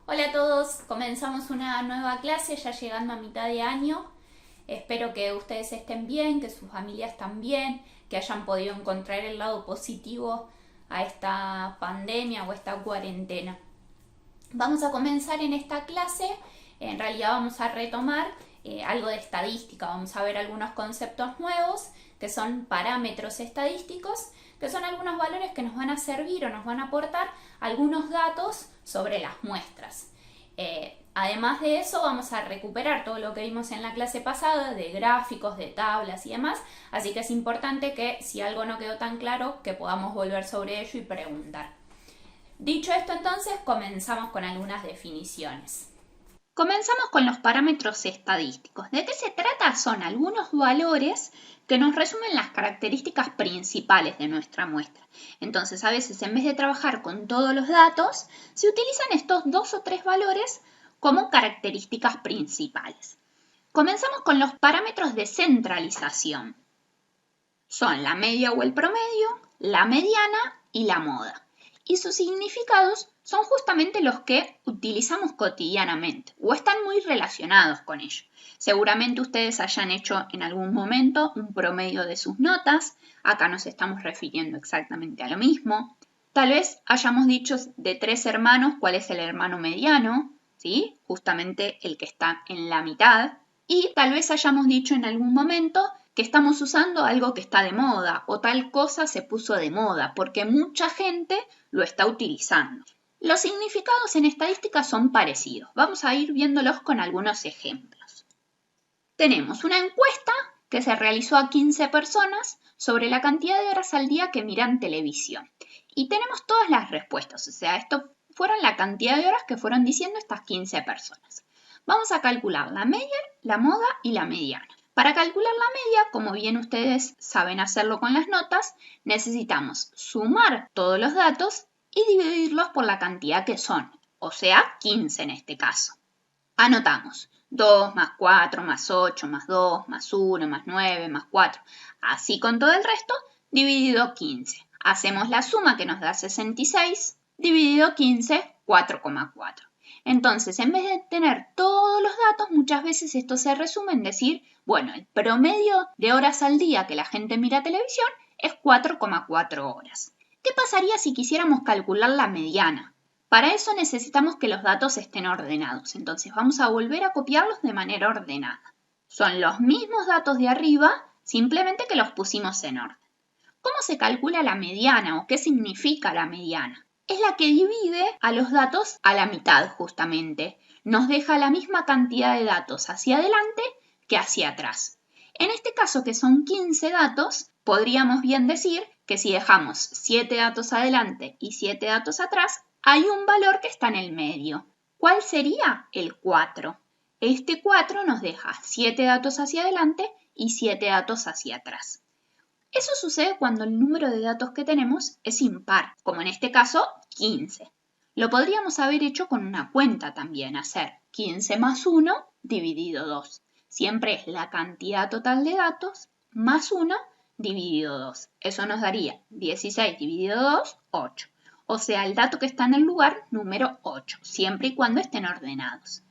Hola a todos, comenzamos una nueva clase ya llegando a mitad de año. Espero que ustedes estén bien, que sus familias también, que hayan podido encontrar el lado positivo a esta pandemia o esta cuarentena. Vamos a comenzar en esta clase, en realidad vamos a retomar algo de estadística, vamos a ver algunos conceptos nuevos que son parámetros estadísticos, que son algunos valores que nos van a servir o nos van a aportar algunos datos sobre las muestras. Además de eso, vamos a recuperar todo lo que vimos en la clase pasada de gráficos, de tablas y demás, así que es importante que si algo no quedó tan claro, que podamos volver sobre ello y preguntar. Dicho esto, entonces, comenzamos con algunas definiciones. Comenzamos con los parámetros estadísticos. ¿De qué se trata? Son algunos valores que nos resumen las características principales de nuestra muestra. Entonces, a veces, en vez de trabajar con todos los datos, se utilizan estos 2 o 3 valores como características principales. Comenzamos con los parámetros de centralización. Son la media o el promedio, la mediana y la moda. Y sus significados son justamente los que utilizamos cotidianamente o están muy relacionados con ello. Seguramente ustedes hayan hecho en algún momento un promedio de sus notas. Acá nos estamos refiriendo exactamente a lo mismo. Tal vez hayamos dicho de 3 hermanos cuál es el hermano mediano, ¿sí? Justamente el que está en la mitad. Y tal vez hayamos dicho en algún momento que estamos usando algo que está de moda o tal cosa se puso de moda porque mucha gente lo está utilizando. Los significados en estadística son parecidos. Vamos a ir viéndolos con algunos ejemplos. Tenemos una encuesta que se realizó a 15 personas sobre la cantidad de horas al día que miran televisión. Y tenemos todas las respuestas, o sea, esto fueron la cantidad de horas que fueron diciendo estas 15 personas. Vamos a calcular la media, la moda y la mediana. Para calcular la media, como bien ustedes saben hacerlo con las notas, necesitamos sumar todos los datos y dividirlos por la cantidad que son, o sea, 15 en este caso. Anotamos 2 más 4 más 8 más 2 más 1 más 9 más 4, así con todo el resto, dividido 15. Hacemos la suma que nos da 66, dividido 15, 4,4. Entonces, en vez de tener todos los datos, muchas veces esto se resume en decir, bueno, el promedio de horas al día que la gente mira televisión es 4,4 horas. ¿Qué pasaría si quisiéramos calcular la mediana? Para eso necesitamos que los datos estén ordenados, entonces vamos a volver a copiarlos de manera ordenada. Son los mismos datos de arriba, simplemente que los pusimos en orden. ¿Cómo se calcula la mediana o qué significa la mediana? Es la que divide a los datos a la mitad justamente. Nos deja la misma cantidad de datos hacia adelante que hacia atrás. En este caso, que son 15 datos, podríamos bien decir que si dejamos 7 datos adelante y 7 datos atrás, hay un valor que está en el medio. ¿Cuál sería? El 4. Este 4 nos deja 7 datos hacia adelante y 7 datos hacia atrás. Eso sucede cuando el número de datos que tenemos es impar, como en este caso 15. Lo podríamos haber hecho con una cuenta también, hacer 15 más 1 dividido 2. Siempre es la cantidad total de datos más 1 dividido 2. Eso nos daría 16 dividido 2, 8. O sea, el dato que está en el lugar número 8, siempre y cuando estén ordenados.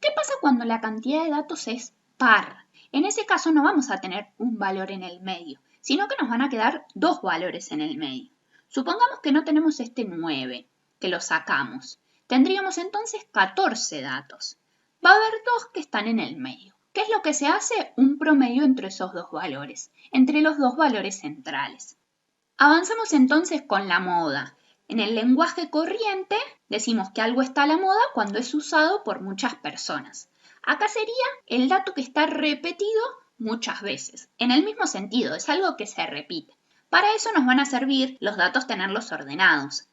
¿Qué pasa cuando la cantidad de datos es par? En ese caso no vamos a tener un valor en el medio, sino que nos van a quedar 2 valores en el medio. Supongamos que no tenemos este 9, que lo sacamos. Tendríamos entonces 14 datos. Va a haber 2 que están en el medio. ¿Qué es lo que se hace? Un promedio entre esos 2 valores, entre los 2 valores centrales. Avanzamos entonces con la moda. En el lenguaje corriente decimos que algo está a la moda cuando es usado por muchas personas. Acá sería el dato que está repetido muchas veces. En el mismo sentido, es algo que se repite. Para eso nos van a servir los datos tenerlos ordenados.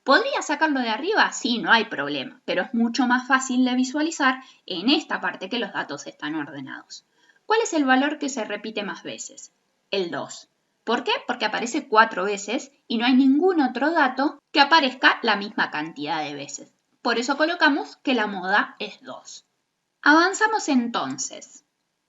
¿Podría sacarlo de arriba? Sí, no hay problema, pero es mucho más fácil de visualizar en esta parte que los datos están ordenados. ¿Cuál es el valor que se repite más veces? El 2. ¿Por qué? Porque aparece 4 veces y no hay ningún otro dato que aparezca la misma cantidad de veces. Por eso colocamos que la moda es 2. Avanzamos entonces.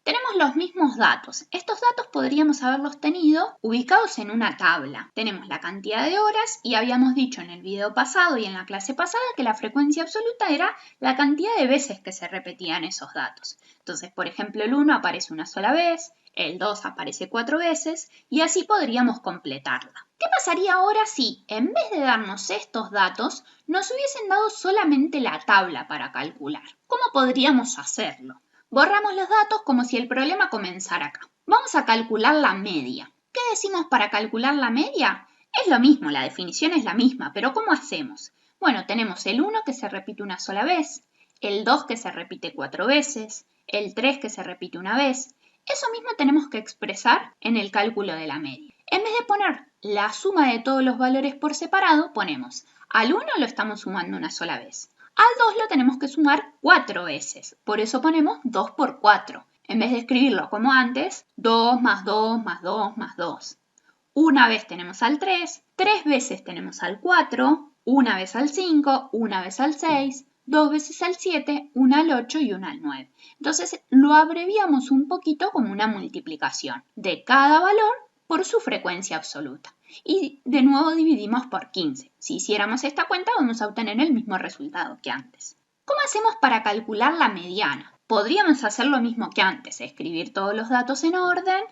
Tenemos los mismos datos. Estos datos podríamos haberlos tenido ubicados en una tabla. Tenemos la cantidad de horas y habíamos dicho en el video pasado y en la clase pasada que la frecuencia absoluta era la cantidad de veces que se repetían esos datos. Entonces, por ejemplo, el 1 aparece una sola vez, el 2 aparece 4 veces y así podríamos completarla. ¿Qué pasaría ahora si, en vez de darnos estos datos, nos hubiesen dado solamente la tabla para calcular? ¿Cómo podríamos hacerlo? Borramos los datos como si el problema comenzara acá. Vamos a calcular la media. ¿Qué decimos para calcular la media? Es lo mismo, la definición es la misma, pero ¿cómo hacemos? Bueno, tenemos el 1 que se repite una sola vez, el 2 que se repite 4 veces, el 3 que se repite una vez. Eso mismo tenemos que expresar en el cálculo de la media. En vez de poner la suma de todos los valores por separado, ponemos al 1 lo estamos sumando una sola vez. Al 2 lo tenemos que sumar 4 veces, por eso ponemos 2 por 4. En vez de escribirlo como antes, 2 más 2 más 2 más 2. Una vez tenemos al 3, 3 veces tenemos al 4, una vez al 5, una vez al 6, 2 veces al 7, una al 8 y una al 9. Entonces lo abreviamos un poquito como una multiplicación de cada valor por su frecuencia absoluta. Y de nuevo dividimos por 15. Si hiciéramos esta cuenta vamos a obtener el mismo resultado que antes. ¿Cómo hacemos para calcular la mediana? Podríamos hacer lo mismo que antes, escribir todos los datos en orden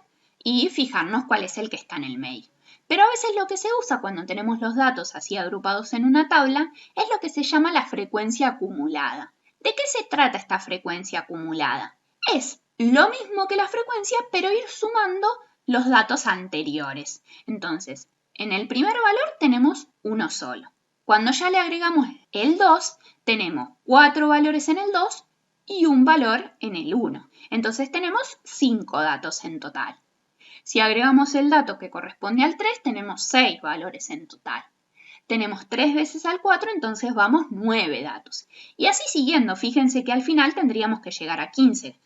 y fijarnos cuál es el que está en el medio. Pero a veces lo que se usa cuando tenemos los datos así agrupados en una tabla es lo que se llama la frecuencia acumulada. ¿De qué se trata esta frecuencia acumulada? Es lo mismo que la frecuencia, pero ir sumando los datos anteriores. Entonces, en el primer valor tenemos uno solo. Cuando ya le agregamos el 2, tenemos 4 valores en el 2 y un valor en el 1. Entonces tenemos 5 datos en total. Si agregamos el dato que corresponde al 3, tenemos 6 valores en total. Tenemos 3 veces al 4, entonces vamos 9 datos. Y así siguiendo, fíjense que al final tendríamos que llegar a 15,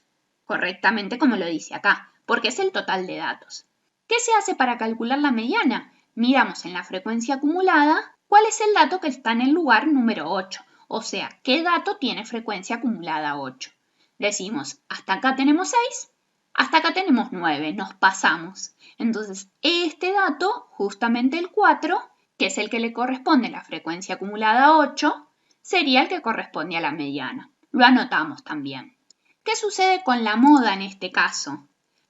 correctamente como lo dice acá, porque es el total de datos. ¿Qué se hace para calcular la mediana? Miramos en la frecuencia acumulada cuál es el dato que está en el lugar número 8, o sea, qué dato tiene frecuencia acumulada 8. Decimos, hasta acá tenemos 6, hasta acá tenemos 9, nos pasamos. Entonces, este dato, justamente el 4, que es el que le corresponde a la frecuencia acumulada 8, sería el que corresponde a la mediana. Lo anotamos también. ¿Qué sucede con la moda en este caso?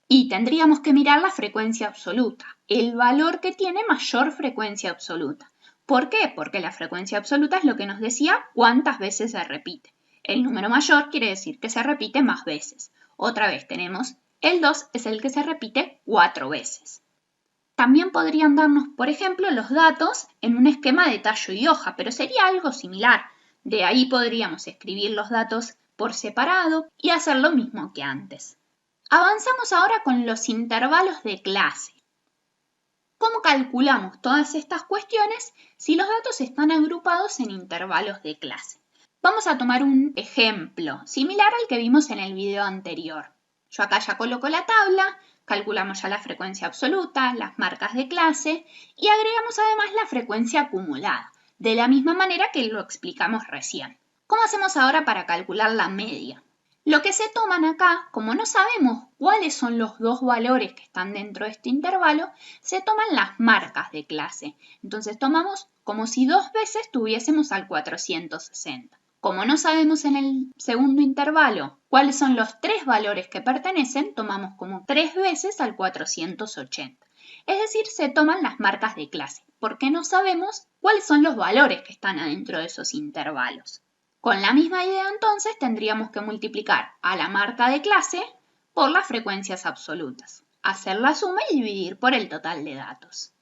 Y tendríamos que mirar la frecuencia absoluta, el valor que tiene mayor frecuencia absoluta. ¿Por qué? Porque la frecuencia absoluta es lo que nos decía cuántas veces se repite. El número mayor quiere decir que se repite más veces. Otra vez tenemos el 2 es el que se repite 4 veces. También podrían darnos, por ejemplo, los datos en un esquema de tallo y hoja, pero sería algo similar. De ahí podríamos escribir los datos por separado y hacer lo mismo que antes. Avanzamos ahora con los intervalos de clase. ¿Cómo calculamos todas estas cuestiones si los datos están agrupados en intervalos de clase? Vamos a tomar un ejemplo similar al que vimos en el video anterior. Yo acá ya coloco la tabla, calculamos ya la frecuencia absoluta, las marcas de clase y agregamos además la frecuencia acumulada, de la misma manera que lo explicamos recién. ¿Cómo hacemos ahora para calcular la media? Lo que se toman acá, como no sabemos cuáles son los dos valores que están dentro de este intervalo, se toman las marcas de clase. Entonces tomamos como si 2 veces tuviésemos al 460. Como no sabemos en el segundo intervalo cuáles son los 3 valores que pertenecen, tomamos como 3 veces al 480. Es decir, se toman las marcas de clase, porque no sabemos cuáles son los valores que están adentro de esos intervalos. Con la misma idea entonces tendríamos que multiplicar a la marca de clase por las frecuencias absolutas, hacer la suma y dividir por el total de datos.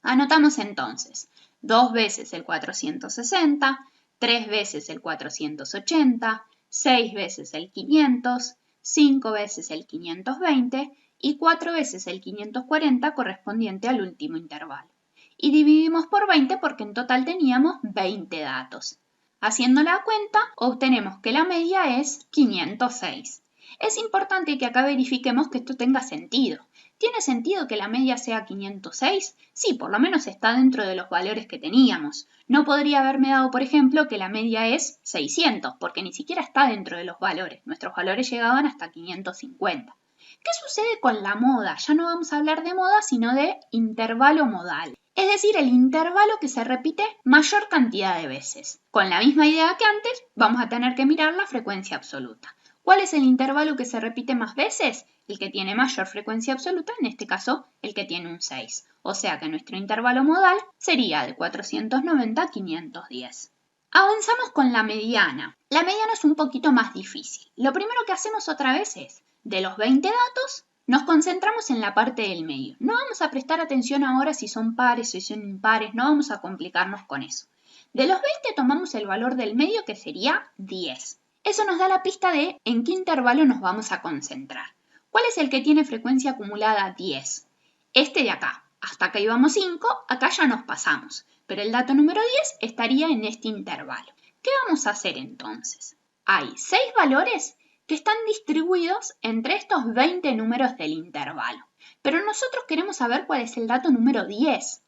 Anotamos entonces 2 veces el 460, 3 veces el 480, 6 veces el 500, 5 veces el 520 y 4 veces el 540 correspondiente al último intervalo. Y dividimos por 20 porque en total teníamos 20 datos. Haciendo la cuenta, obtenemos que la media es 506. Es importante que acá verifiquemos que esto tenga sentido. ¿Tiene sentido que la media sea 506? Sí, por lo menos está dentro de los valores que teníamos. No podría haberme dado, por ejemplo, que la media es 600, porque ni siquiera está dentro de los valores. Nuestros valores llegaban hasta 550. ¿Qué sucede con la moda? Ya no vamos a hablar de moda, sino de intervalo modal. Es decir, el intervalo que se repite mayor cantidad de veces. Con la misma idea que antes, vamos a tener que mirar la frecuencia absoluta. ¿Cuál es el intervalo que se repite más veces? El que tiene mayor frecuencia absoluta, en este caso, el que tiene un 6. O sea que nuestro intervalo modal sería de 490 a 510. Avanzamos con la mediana. La mediana es un poquito más difícil. Lo primero que hacemos otra vez es, de los 20 datos, nos concentramos en la parte del medio. No vamos a prestar atención ahora si son pares o si son impares, no vamos a complicarnos con eso. De los 20 tomamos el valor del medio, que sería 10. Eso nos da la pista de en qué intervalo nos vamos a concentrar. ¿Cuál es el que tiene frecuencia acumulada 10? Este de acá. Hasta acá íbamos 5, acá ya nos pasamos. Pero el dato número 10 estaría en este intervalo. ¿Qué vamos a hacer entonces? Hay 6 valores que están distribuidos entre estos 20 números del intervalo. Pero nosotros queremos saber cuál es el dato número 10.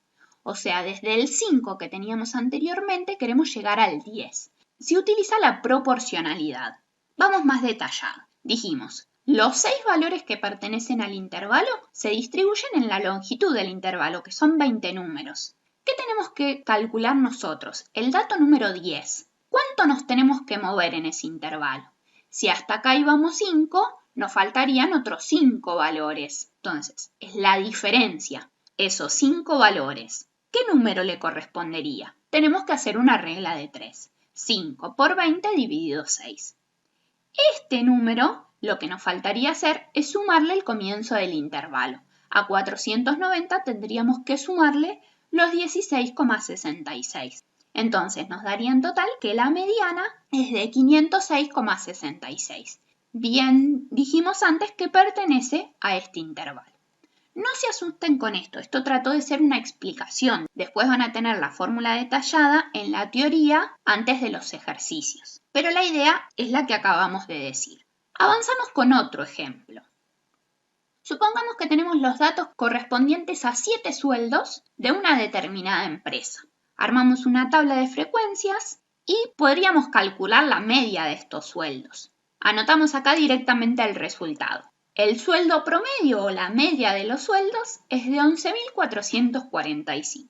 O sea, desde el 5 que teníamos anteriormente queremos llegar al 10. Se utiliza la proporcionalidad. Vamos más detallado. Dijimos, los 6 valores que pertenecen al intervalo se distribuyen en la longitud del intervalo, que son 20 números. ¿Qué tenemos que calcular nosotros? El dato número 10. ¿Cuánto nos tenemos que mover en ese intervalo? Si hasta acá íbamos 5, nos faltarían otros 5 valores. Entonces, es la diferencia. Esos 5 valores, ¿qué número le correspondería? Tenemos que hacer una regla de 3. 5 por 20 dividido 6. Este número, lo que nos faltaría hacer es sumarle el comienzo del intervalo. A 490 tendríamos que sumarle los 16,66. Entonces nos daría en total que la mediana es de 506,66. Bien, dijimos antes que pertenece a este intervalo. No se asusten con esto trató de ser una explicación. Después van a tener la fórmula detallada en la teoría antes de los ejercicios. Pero la idea es la que acabamos de decir. Avanzamos con otro ejemplo. Supongamos que tenemos los datos correspondientes a 7 sueldos de una determinada empresa. Armamos una tabla de frecuencias y podríamos calcular la media de estos sueldos. Anotamos acá directamente el resultado. El sueldo promedio o la media de los sueldos es de 11.445.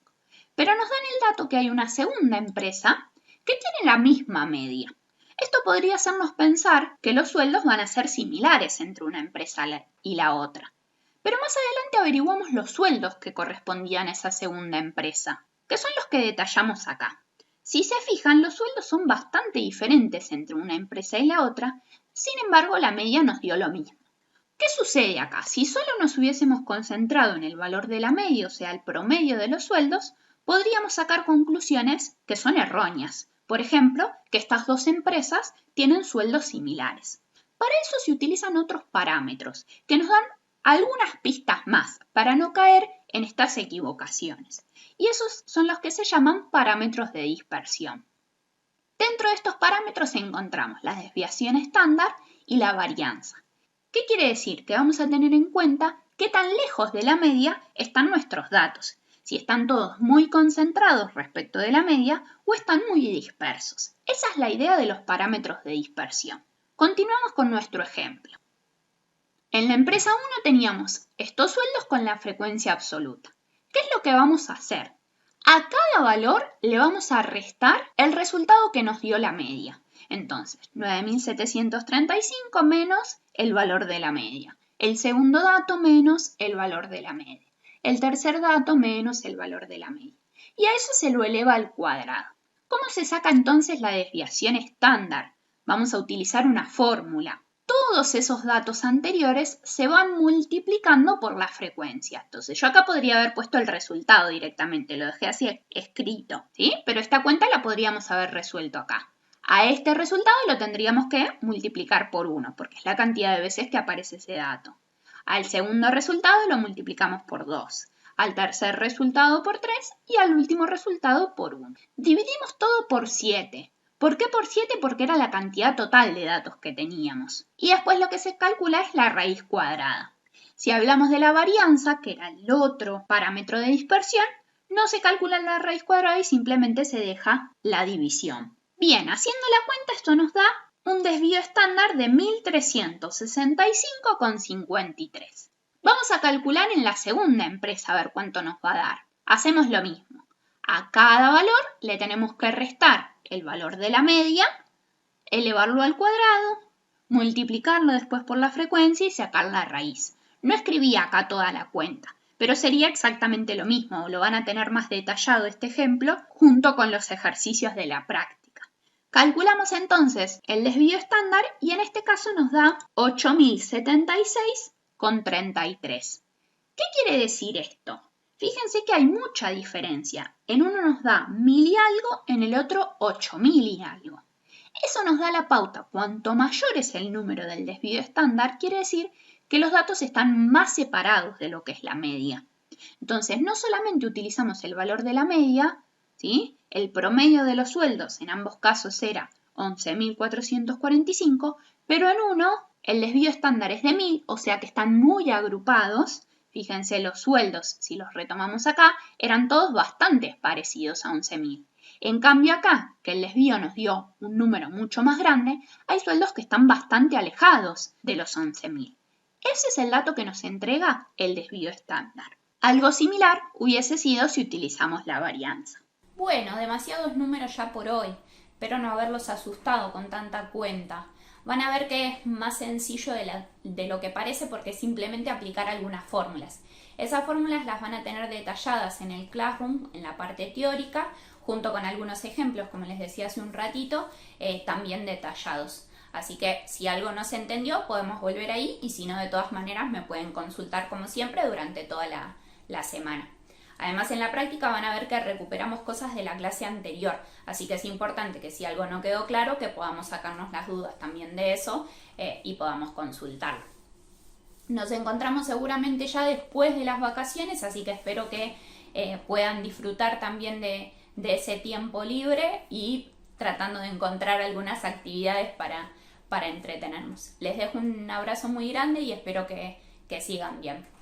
Pero nos dan el dato que hay una segunda empresa que tiene la misma media. Esto podría hacernos pensar que los sueldos van a ser similares entre una empresa y la otra. Pero más adelante averiguamos los sueldos que correspondían a esa segunda empresa, que son los que detallamos acá. Si se fijan, los sueldos son bastante diferentes entre una empresa y la otra, sin embargo la media nos dio lo mismo. ¿Qué sucede acá? Si solo nos hubiésemos concentrado en el valor de la media, o sea, el promedio de los sueldos, podríamos sacar conclusiones que son erróneas. Por ejemplo, que estas dos empresas tienen sueldos similares. Para eso se utilizan otros parámetros que nos dan algunas pistas más para no caer en estas equivocaciones. Y esos son los que se llaman parámetros de dispersión. Dentro de estos parámetros encontramos la desviación estándar y la varianza. ¿Qué quiere decir? Que vamos a tener en cuenta qué tan lejos de la media están nuestros datos, si están todos muy concentrados respecto de la media o están muy dispersos. Esa es la idea de los parámetros de dispersión. Continuamos con nuestro ejemplo. En la empresa 1 teníamos estos sueldos con la frecuencia absoluta. ¿Qué es lo que vamos a hacer? A cada valor le vamos a restar el resultado que nos dio la media. Entonces, 9.735 menos el valor de la media. El segundo dato menos el valor de la media. El tercer dato menos el valor de la media. Y a eso se lo eleva al cuadrado. ¿Cómo se saca entonces la desviación estándar? Vamos a utilizar una fórmula. Todos esos datos anteriores se van multiplicando por la frecuencia. Entonces yo acá podría haber puesto el resultado directamente, lo dejé así escrito, ¿sí? Pero esta cuenta la podríamos haber resuelto acá. A este resultado lo tendríamos que multiplicar por 1, porque es la cantidad de veces que aparece ese dato. Al segundo resultado lo multiplicamos por 2, al tercer resultado por 3 y al último resultado por 1. Dividimos todo por 7. ¿Por qué por 7? Porque era la cantidad total de datos que teníamos. Y después lo que se calcula es la raíz cuadrada. Si hablamos de la varianza, que era el otro parámetro de dispersión, no se calcula la raíz cuadrada y simplemente se deja la división. Bien, haciendo la cuenta esto nos da un desvío estándar de 1365,53. Vamos a calcular en la segunda empresa a ver cuánto nos va a dar. Hacemos lo mismo. A cada valor le tenemos que restar el valor de la media, elevarlo al cuadrado, multiplicarlo después por la frecuencia y sacar la raíz. No escribí acá toda la cuenta, pero sería exactamente lo mismo. Lo van a tener más detallado este ejemplo junto con los ejercicios de la práctica. Calculamos entonces el desvío estándar y en este caso nos da 8076,33. ¿Qué quiere decir esto? Fíjense que hay mucha diferencia. En uno nos da 1000 y algo, en el otro 8000 y algo. Eso nos da la pauta. Cuanto mayor es el número del desvío estándar, quiere decir que los datos están más separados de lo que es la media. Entonces, no solamente utilizamos el valor de la media, ¿sí? El promedio de los sueldos en ambos casos era 11.445, pero en uno el desvío estándar es de 1000, o sea que están muy agrupados. Fíjense, los sueldos, si los retomamos acá, eran todos bastante parecidos a 11.000. En cambio acá, que el desvío nos dio un número mucho más grande, hay sueldos que están bastante alejados de los 11.000. Ese es el dato que nos entrega el desvío estándar. Algo similar hubiese sido si utilizamos la varianza. Bueno, demasiados números ya por hoy. Espero no haberlos asustado con tanta cuenta. Van a ver que es más sencillo de lo que parece porque es simplemente aplicar algunas fórmulas. Esas fórmulas las van a tener detalladas en el Classroom, en la parte teórica, junto con algunos ejemplos, como les decía hace un ratito, también detallados. Así que si algo no se entendió, podemos volver ahí y si no, de todas maneras me pueden consultar como siempre durante toda la semana. Además, en la práctica van a ver que recuperamos cosas de la clase anterior, así que es importante que si algo no quedó claro, que podamos sacarnos las dudas también de eso y podamos consultarlo. Nos encontramos seguramente ya después de las vacaciones, así que espero que puedan disfrutar también de ese tiempo libre y tratando de encontrar algunas actividades para entretenernos. Les dejo un abrazo muy grande y espero que sigan bien.